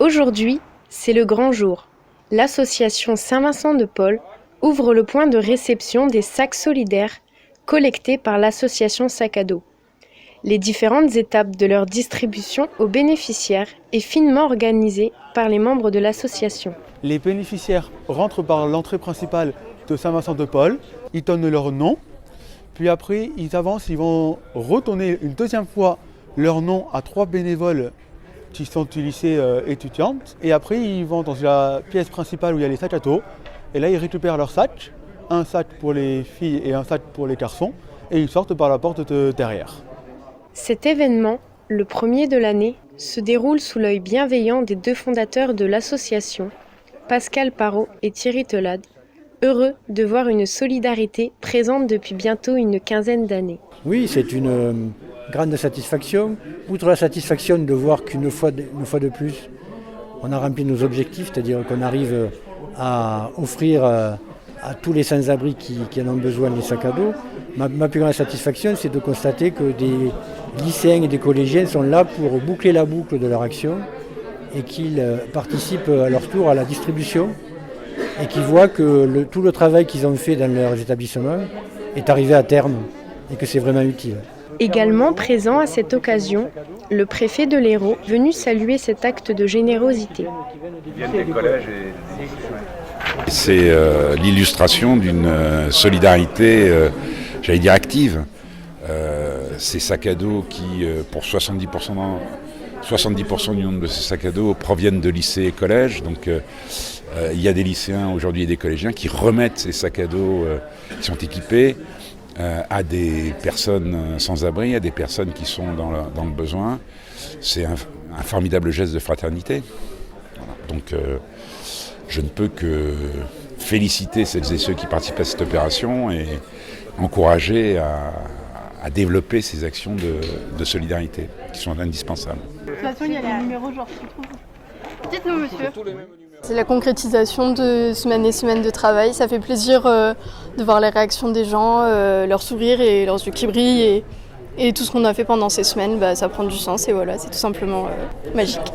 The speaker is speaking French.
Aujourd'hui, c'est le grand jour. L'association Saint-Vincent de Paul ouvre le point de réception des sacs solidaires collectés par l'association Sac à dos. Les différentes étapes de leur distribution aux bénéficiaires est finement organisée par les membres de l'association. Les bénéficiaires rentrent par l'entrée principale de Saint-Vincent de Paul, ils donnent leur nom, puis après ils avancent, ils vont retourner une deuxième fois leur nom à 3 bénévoles qui sont du lycée étudiantes, et après ils vont dans la pièce principale où il y a les sacs à dos, et là ils récupèrent leurs sacs, un sac pour les filles et un sac pour les garçons, et ils sortent par la porte de derrière. Cet événement, le premier de l'année, se déroule sous l'œil bienveillant des 2 fondateurs de l'association, Pascal Parot et Thierry Telade, heureux de voir une solidarité présente depuis bientôt une quinzaine d'années. Oui, c'est une grande satisfaction. Outre la satisfaction de voir qu'une fois de plus, on a rempli nos objectifs, c'est-à-dire qu'on arrive à offrir à tous les sans-abri qui en ont besoin des sacs à dos. Ma plus grande satisfaction, c'est de constater que des lycéens et des collégiens sont là pour boucler la boucle de leur action et qu'ils participent à leur tour à la distribution et qu'ils voient que tout le travail qu'ils ont fait dans leurs établissements est arrivé à terme et que c'est vraiment utile. Également présent à cette occasion, le préfet de l'Hérault, venu saluer cet acte de générosité. C'est l'illustration d'une solidarité, j'allais dire active. Ces sacs à dos qui, pour 70% du nombre de ces sacs à dos proviennent de lycées et collèges. Donc il y a des lycéens aujourd'hui et des collégiens qui remettent ces sacs à dos qui sont équipés à des personnes sans abri, à des personnes qui sont dans le besoin. C'est un formidable geste de fraternité. Voilà. Donc je ne peux que féliciter celles et ceux qui participent à cette opération et encourager à développer ces actions de solidarité qui sont indispensables. De toute façon, il y a les numéros genre qui se trouvent. Dites-nous, monsieur. C'est la concrétisation de semaine et semaine de travail. Ça fait plaisir de voir les réactions des gens, leurs sourires et leurs yeux qui brillent. Et tout ce qu'on a fait pendant ces semaines, ça prend du sens et voilà, c'est tout simplement magique.